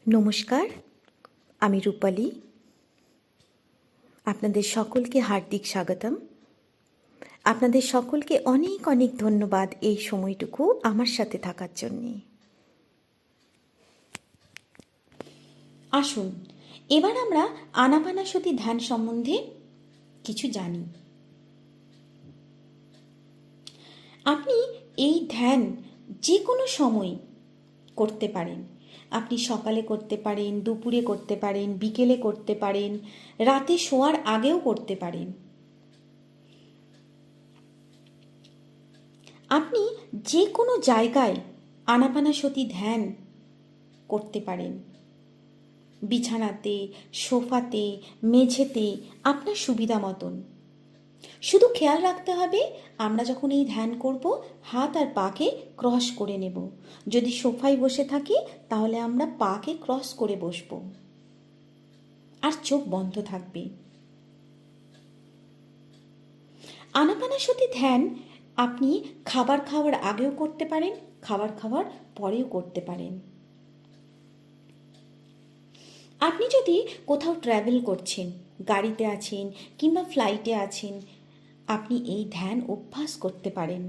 নমস্কার, আমি রূপালী। আপনাদের সকলকে হার্দিক স্বাগতম। আপনাদের সকলকে অনেক অনেক ধন্যবাদ এই সময়টুকু আমার সাথে থাকার জন্যে। আসুন এবার আমরা আনাপানাসতি ধ্যান সম্বন্ধে কিছু জানি। আপনি এই ধ্যান যে কোনো সময় করতে পারেন। আপনি সকালে করতে পারেন, দুপুরে করতে পারেন, বিকেলে করতে পারেন, রাতে শোয়ার আগেও করতে পারেন। আপনি যে কোনো জায়গায় আনাপানাসতি ধ্যান করতে পারেন। বিছানাতে, সোফাতে, মেঝেতে, আপনার সুবিধা মতন। শুধু খেয়াল রাখতে হবে আমরা যখন এই ধ্যান করব হাত আর পাকে ক্রস করে নেব। যদি সোফায় বসে থাকি তাহলে আমরা পাকে ক্রস করে বসব আর চোখ বন্ধ থাকবে। আনাপানাসতি ধ্যান আপনি খাবার খাওয়ার আগেও করতে পারেন, খাবার খাওয়ার পরেও করতে পারেন। আপনি যদি কোথাও ট্র্যাভেল করছেন, গাড়িতে আছেন কিংবা ফ্লাইটে আছেন, আপনি এই ধ্যান অভ্যাস করতে পারেন।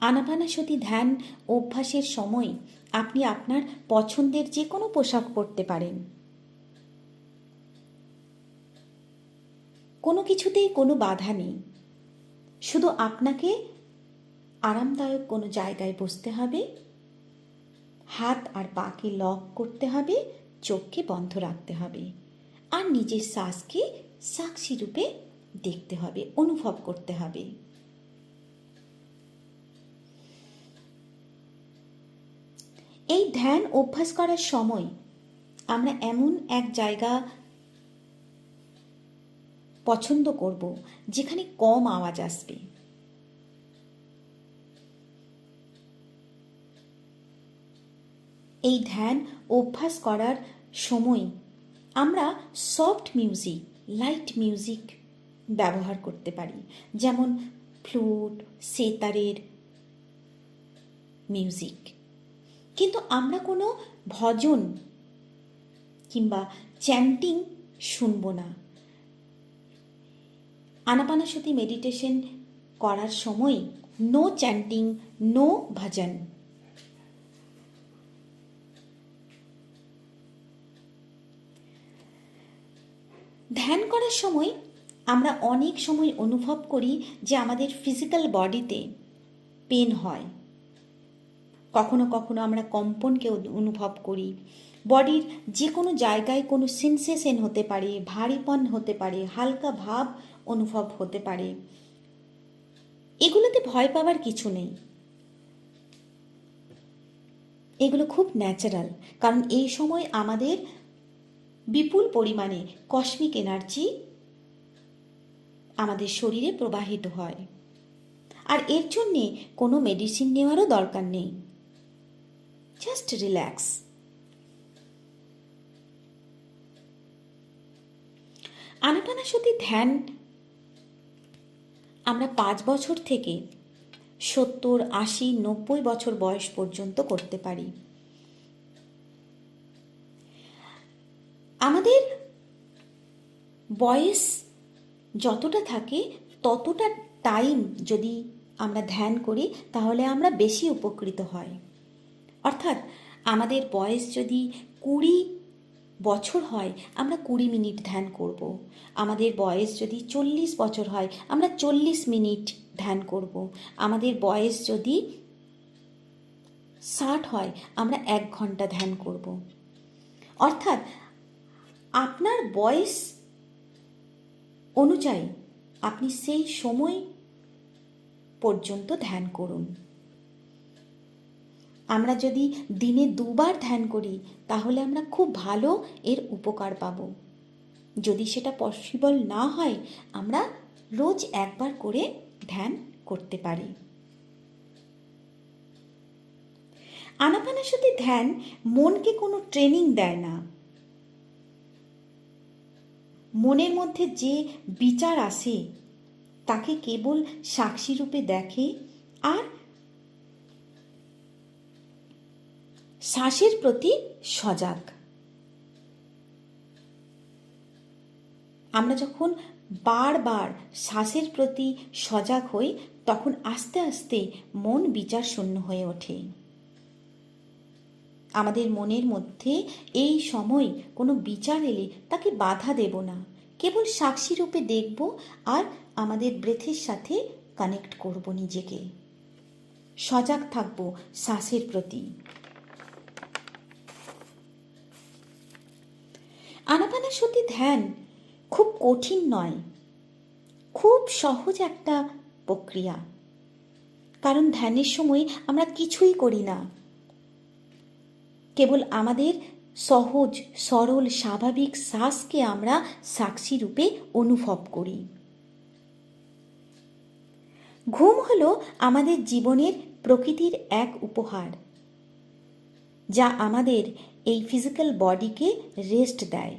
আনাপানাসতি ধ্যান অভ্যাসের সময় আপনি আপনার পছন্দের যে কোনো পোশাক পরতে পারেন। কোনো কিছুতেই কোনো বাধা নেই, শুধু আপনাকে আরামদায়ক কোনো জায়গায় বসতে হবে, হাত আর পাকে লক করতে হবে, চোখকে বন্ধ রাখতে হবে আর নিজের শ্বাসকে সাক্ষী রূপে দেখতে হবে, অনুভব করতে হবে। এই ধ্যান অভ্যাস করার সময় আমরা এমন এক জায়গা পছন্দ করব যেখানে কম আওয়াজ আসবে। এই ধ্যান অভ্যাস করার সময় আমরা সফট মিউজিক, লাইট মিউজিক ব্যবহার করতে পারি, যেমন ফ্লুট, সেতারের মিউজিক। কিন্তু আমরা কোনো ভজন কিংবা চ্যান্টিং শুনব না। আনাপানাসতি মেডিটেশন করার সময় নো চ্যান্টিং, নো ভজন। ধ্যান করার সময় আমরা অনেক সময় অনুভব করি যে আমাদের ফিজিক্যাল বডিতে পেন হয়। কখনো কখনো আমরা কম্পনকে অনুভব করি। বডির যে কোনো জায়গায় কোনো সেন্সেশন হতে পারে, ভারীপন হতে পারে, হালকা ভাব অনুভব হতে পারে। এগুলোতে ভয় পাওয়ার কিছু নেই, এগুলো খুব ন্যাচারাল। কারণ এই সময় আমাদের বিপুল পরিমাণে কসমিক এনার্জি আমাদের শরীরে প্রবাহিত হয়, আর এর জন্যে কোনো মেডিসিন নেওয়ারও দরকার নেই। Just relax. আনাপানাসতি ধ্যান আমরা 5 বছর থেকে 70, 80, 90 বছর বয়স পর্যন্ত করতে পারি। আমাদের বয়স যতটা থাকে ততটা টাইম যদি আমরা ধ্যান করি তাহলে আমরা বেশি উপকৃত হই। অর্থাৎ আমাদের বয়স যদি 20 বছর হয় আমরা 20 মিনিট ধ্যান করব। আমাদের বয়স যদি 40 বছর হয় আমরা 40 মিনিট ধ্যান করব। আমাদের বয়স যদি 60 হয় আমরা 1 ঘন্টা ধ্যান করব। অর্থাৎ আপনার বয়স অনুযায়ী আপনি সেই সময় পর্যন্ত ধ্যান করুন। আমরা যদি দিনে 2 বার ধ্যান করি তাহলে আমরা খুব ভালো এর উপকার পাব। যদি সেটা পসিবল না হয় আমরা রোজ 1 বার করে ধ্যান করতে পারি। আনাপানাসতি ধ্যান মনকে কোনো ট্রেনিং দেয় না। মনের মধ্যে যে বিচার আসে তাকে কেবল সাক্ষী রূপে দেখে আর শ্বাসের প্রতি সজাগ। আমরা যখন বারবার শ্বাসের প্রতি সজাগ হই তখন আস্তে আস্তে মন বিচার শূন্য হয়ে ওঠে। আমাদের মনের মধ্যে এই সময় কোনো বিচার এলে তাকে বাধা দেব না, কেবল সাক্ষী রূপে দেখব আর আমাদের ব্রেথের সাথে কানেক্ট করব, নিজেকে সজাগ থাকব শ্বাসের প্রতি। আনাপানাসতি ধ্যান খুব কঠিন নয়, খুব সহজ একটা প্রক্রিয়া। কারণ ধ্যানের সময় আমরা কিছুই করি না, কেবল আমাদের সহজ সরল স্বাভাবিক শ্বাসকে আমরা সাক্ষী রূপে অনুভব করি। ঘুম হলো আমাদের জীবনের প্রকৃতির এক উপহার, যা আমাদের এই ফিজিক্যাল বডিকে রেস্ট দেয়।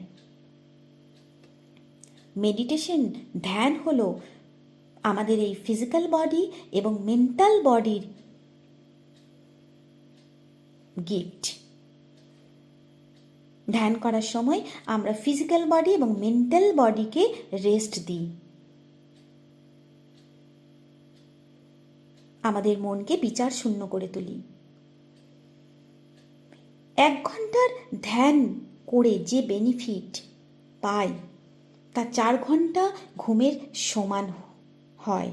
মেডিটেশন ধ্যান হলো আমাদের এই ফিজিক্যাল বডি এবং মেন্টাল বডির গিফট। ধ্যান করার সময় আমরা ফিজিক্যাল বডি এবং মেন্টাল বডিকে রেস্ট দিই, আমাদের মনকে বিচার শূন্য করে তুলি। 1 ঘন্টার ধ্যান করে যে বেনিফিট পাই তা 4 ঘন্টা ঘুমের সমান হয়।